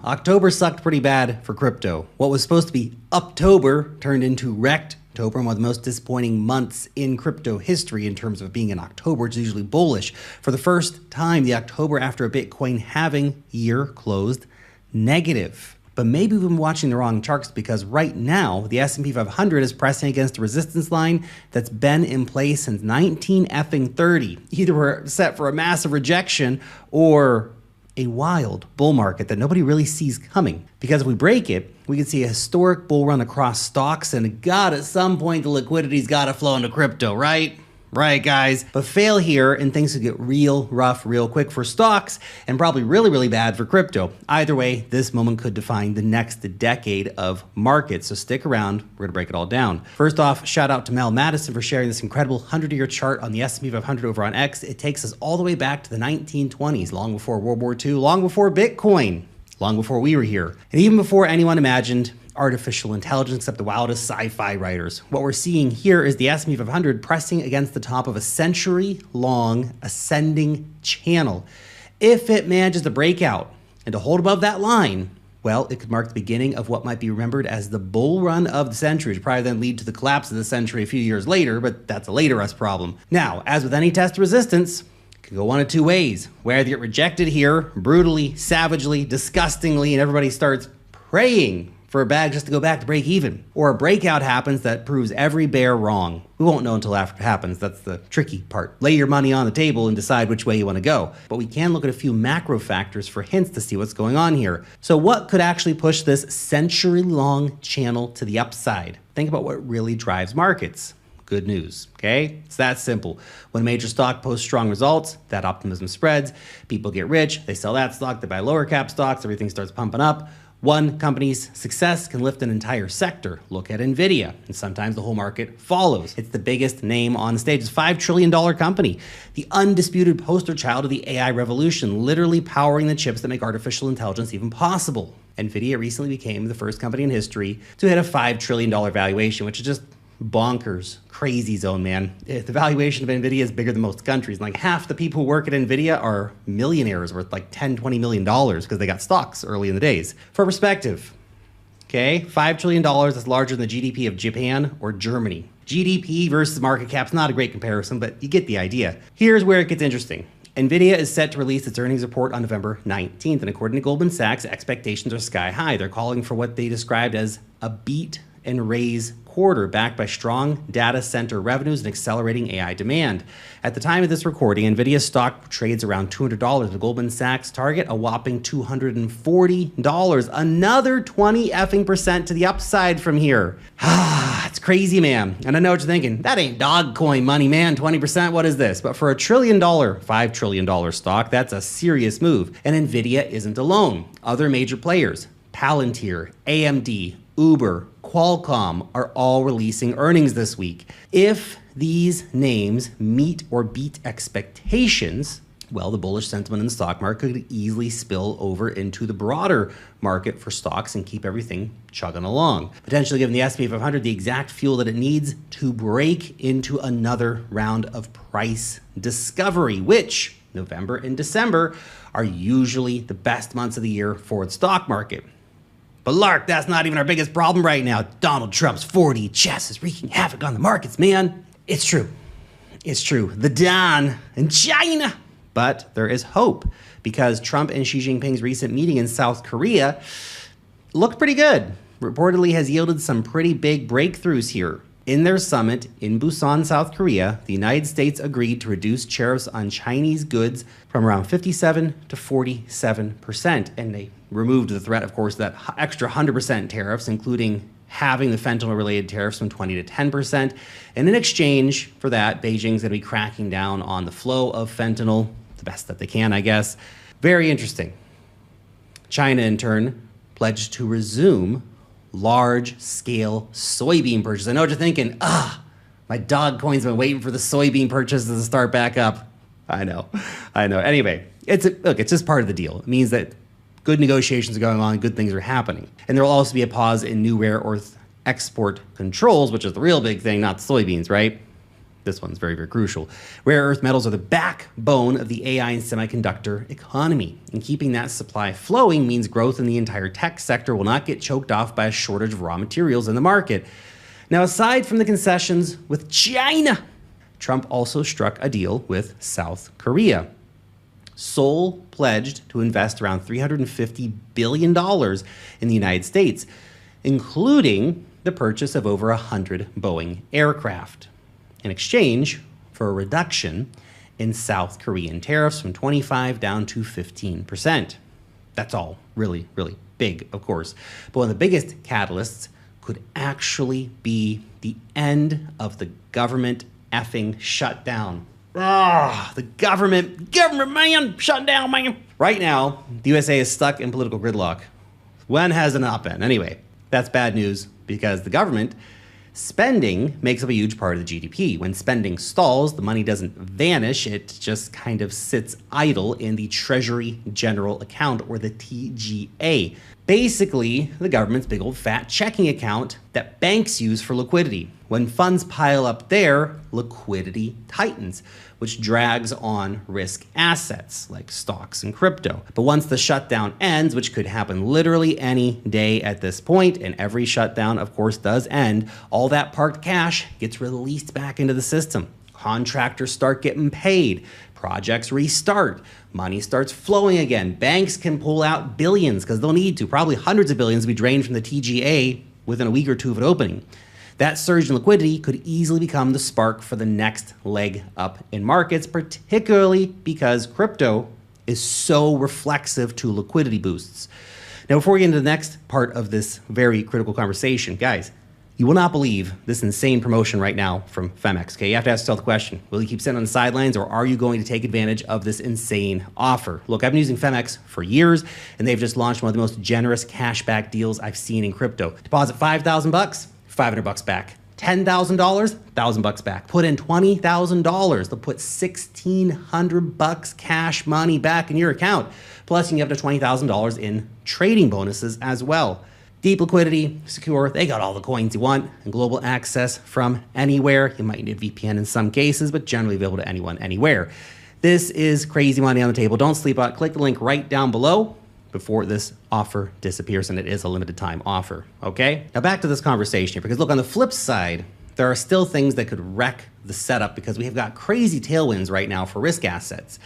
October sucked pretty bad for crypto. What was supposed to be Uptober turned into Wrecktober, and one of the most disappointing months in crypto history in terms of being in October, which is usually bullish. For the first time, the October after a Bitcoin halving year closed negative. But maybe we've been watching the wrong charts because right now, the S&P 500 is pressing against a resistance line that's been in place since 1930. Either we're set for a massive rejection or a wild bull market that nobody really sees coming. Because if we break it, we can see a historic bull run across stocks, and God, at some point the liquidity's gotta flow into crypto, right? Right, guys. But fail here and things could get real rough real quick for stocks and probably really bad for crypto. Either way, this moment could define the next decade of markets. So stick around, we're gonna break it all down. First off, shout out to Mel Madison for sharing this incredible 100-year chart on the S&P 500 over on X. It takes us all the way back to the 1920s, long before World War II, long before Bitcoin, long before we were here, and even before anyone imagined artificial intelligence except the wildest sci-fi writers. What we're seeing here is the S&P 500 pressing against the top of a century-long ascending channel. If it manages to break out and to hold above that line, well, it could mark the beginning of what might be remembered as the bull run of the century, which probably then lead to the collapse of the century a few years later, but that's a later us problem. Now, as with any test of resistance, it can go one of two ways. Whether you get rejected here brutally, savagely, disgustingly, and everybody starts praying for a bag just to go back to break even. Or a breakout happens that proves every bear wrong. We won't know until after it happens. That's the tricky part. Lay your money on the table and decide which way you want to go. But we can look at a few macro factors for hints to see what's going on here. So what could actually push this century-long channel to the upside? Think about what really drives markets. Good news, okay? It's that simple. When a major stock posts strong results, that optimism spreads, people get rich, they sell that stock, they buy lower cap stocks, everything starts pumping up. One company's success can lift an entire sector. Look at NVIDIA, and sometimes the whole market follows. It's the biggest name on the stage. It's a $5 trillion company, the undisputed poster child of the AI revolution, literally powering the chips that make artificial intelligence even possible. NVIDIA recently became the first company in history to hit a $5 trillion valuation, which is just bonkers, crazy zone, man. The valuation of NVIDIA is bigger than most countries. Like half the people who work at NVIDIA are millionaires worth like $10, $20 million because they got stocks early in the days. For perspective, okay, $5 trillion is larger than the GDP of Japan or Germany. GDP versus market cap's not a great comparison, but you get the idea. Here's where it gets interesting. NVIDIA is set to release its earnings report on November 19th, and according to Goldman Sachs, expectations are sky high. They're calling for what they described as a beat and raise quarter, backed by strong data center revenues and accelerating AI demand. At the time of this recording, NVIDIA's stock trades around $200, with Goldman Sachs target a whopping $240. Another 20% to the upside from here. It's crazy, man. And I know what you're thinking. That ain't Dogcoin money, man. 20%, what is this? But for a $1 trillion, $5 trillion stock, that's a serious move. And NVIDIA isn't alone. Other major players, Palantir, AMD, Uber, Qualcomm are all releasing earnings this week. If these names meet or beat expectations, well, the bullish sentiment in the stock market could easily spill over into the broader market for stocks and keep everything chugging along, potentially giving the S&P 500 the exact fuel that it needs to break into another round of price discovery, which November and December are usually the best months of the year for the stock market. But Lark, that's not even our biggest problem right now. Donald Trump's 4D chess is wreaking havoc on the markets, man. It's true. It's true. The Don in China. But there is hope because Trump and Xi Jinping's recent meeting in South Korea looked pretty good. Reportedly has yielded some pretty big breakthroughs here. In their summit in Busan, South Korea, the United States agreed to reduce tariffs on Chinese goods from around 57 to 47%. And they removed the threat, of course, that extra 100% tariffs, including halving the fentanyl-related tariffs from 20 to 10%. And in exchange for that, Beijing's going to be cracking down on the flow of fentanyl, the best that they can, I guess. Very interesting. China, in turn, pledged to resume large-scale soybean purchases. I know what you're thinking. My Dogcoin's been waiting for the soybean purchases to start back up. I know. Anyway, it's just part of the deal. It means that good negotiations are going on, good things are happening. And there will also be a pause in new rare earth export controls, which is the real big thing, not the soybeans, right? This one's very, very crucial. Rare earth metals are the backbone of the AI and semiconductor economy. And keeping that supply flowing means growth in the entire tech sector will not get choked off by a shortage of raw materials in the market. Now, aside from the concessions with China, Trump also struck a deal with South Korea. Seoul pledged to invest around $350 billion in the United States, including the purchase of over 100 Boeing aircraft, in exchange for a reduction in South Korean tariffs from 25 down to 15%. That's all really, really big, of course. But one of the biggest catalysts could actually be the end of the government effing shutdown. The government, man, shut down, man. Right now, the USA is stuck in political gridlock. When has it not been? Anyway, that's bad news because the government spending makes up a huge part of the GDP. When spending stalls, the money doesn't vanish. It just kind of sits idle in the Treasury General Account, or the TGA. Basically, the government's big old fat checking account that banks use for liquidity. When funds pile up there, liquidity tightens, which drags on risk assets like stocks and crypto. But once the shutdown ends, which could happen literally any day at this point, and every shutdown, of course, does end, all that parked cash gets released back into the system. Contractors start getting paid. Projects restart. Money starts flowing again. Banks can pull out billions because they'll need to. Probably hundreds of billions will be drained from the TGA within a week or two of it opening. That surge in liquidity could easily become the spark for the next leg up in markets, particularly because crypto is so reflexive to liquidity boosts. Now, before we get into the next part of this very critical conversation, guys, you will not believe this insane promotion right now from Femex. Okay, you have to ask yourself the question, will you keep sitting on the sidelines, or are you going to take advantage of this insane offer? Look, I've been using Femex for years, and they've just launched one of the most generous cashback deals I've seen in crypto. Deposit $5,000, $500 back. $10,000, $1,000 back. Put in $20,000. They'll put $1,600 cash money back in your account. Plus, you can get up to $20,000 in trading bonuses as well. Deep liquidity, secure, they got all the coins you want, and global access from anywhere. You might need a VPN in some cases, but generally available to anyone, anywhere. This is crazy money on the table. Don't sleep on it. Click the link right down below before this offer disappears, and it is a limited time offer, okay? Now back to this conversation here, because look, on the flip side, there are still things that could wreck the setup because we have got crazy tailwinds right now for risk assets.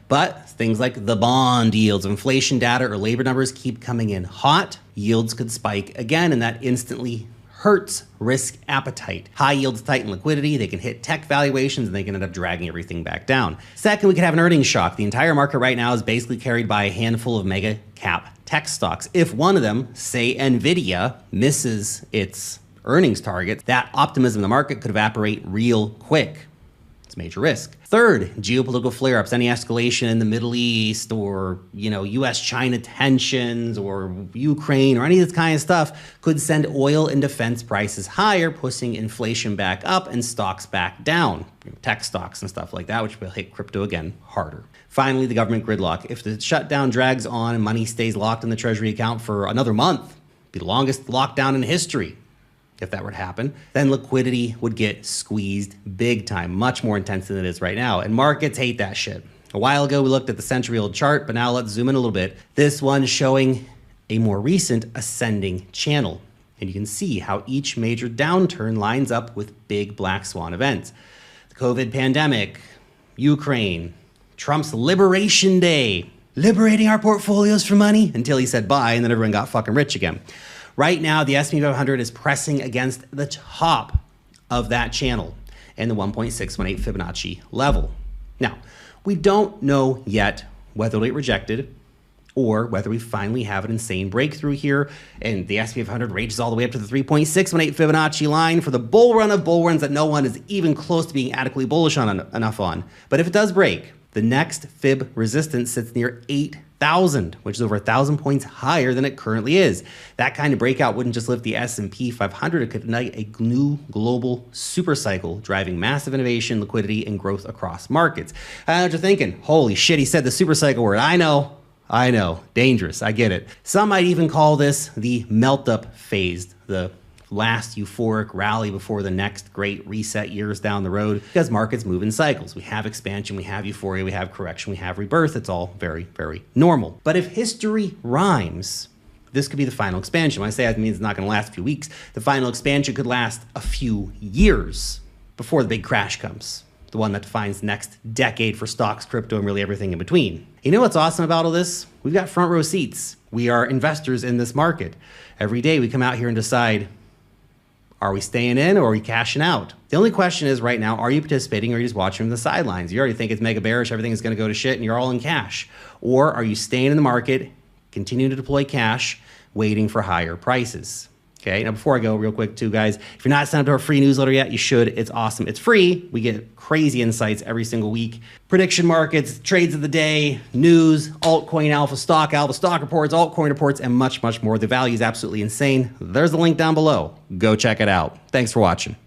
But things like the bond yields, inflation data, or labor numbers keep coming in hot. Yields could spike again, and that instantly hurts risk appetite. High yields tighten liquidity, they can hit tech valuations, and they can end up dragging everything back down. Second, we could have an earnings shock. The entire market right now is basically carried by a handful of mega cap tech stocks. If one of them, say Nvidia, misses its earnings target, that optimism in the market could evaporate real quick. It's a major risk. Third, geopolitical flare-ups, any escalation in the Middle East, or US-China tensions, or Ukraine, or any of this kind of stuff could send oil and defense prices higher, pushing inflation back up and stocks back down, tech stocks and stuff like that, which will hit crypto again harder. Finally, the government gridlock. If the shutdown drags on and money stays locked in the Treasury account for another month, it'd be the longest lockdown in history. If that were to happen, then liquidity would get squeezed big time, much more intense than it is right now. And markets hate that shit. A while ago, we looked at the century-old chart, but now let's zoom in a little bit. This one's showing a more recent ascending channel. And you can see how each major downturn lines up with big black swan events. The COVID pandemic, Ukraine, Trump's Liberation Day, liberating our portfolios from money, until he said bye, and then everyone got fucking rich again. Right now, the S&P 500 is pressing against the top of that channel and the 1.618 Fibonacci level. Now, we don't know yet whether it'll get rejected or whether we finally have an insane breakthrough here and the S&P 500 rages all the way up to the 3.618 Fibonacci line for the bull run of bull runs that no one is even close to being adequately bullish on enough on. But if it does break, the next fib resistance sits near 8,000, which is over 1,000 points higher than it currently is. That kind of breakout wouldn't just lift the S&P 500, it could ignite a new global super cycle, driving massive innovation, liquidity, and growth across markets. I know what you're thinking. Holy shit, he said the super cycle word. I know. Dangerous. I get it. Some might even call this the melt-up phase, the last euphoric rally before the next great reset years down the road, because markets move in cycles. We have expansion, we have euphoria, we have correction, we have rebirth. It's all very, very normal. But if history rhymes, this could be the final expansion. When I say that, it means it's not going to last a few weeks. The final expansion could last a few years before the big crash comes, the one that defines the next decade for stocks, crypto, and really everything in between. You know what's awesome about all this? We've got front row seats. We are investors in this market. Every day we come out here and decide, are we staying in or are we cashing out? The only question is right now, are you participating or are you just watching from the sidelines? You already think it's mega bearish, everything is going to go to shit, and you're all in cash. Or are you staying in the market, continuing to deploy cash, waiting for higher prices? Okay, now before I go, real quick too, guys, if you're not signed up to our free newsletter yet, you should. It's awesome. It's free. We get crazy insights every single week. Prediction markets, trades of the day, news, altcoin alpha, stock reports, altcoin reports, and much, much more. The value is absolutely insane. There's a link down below. Go check it out. Thanks for watching.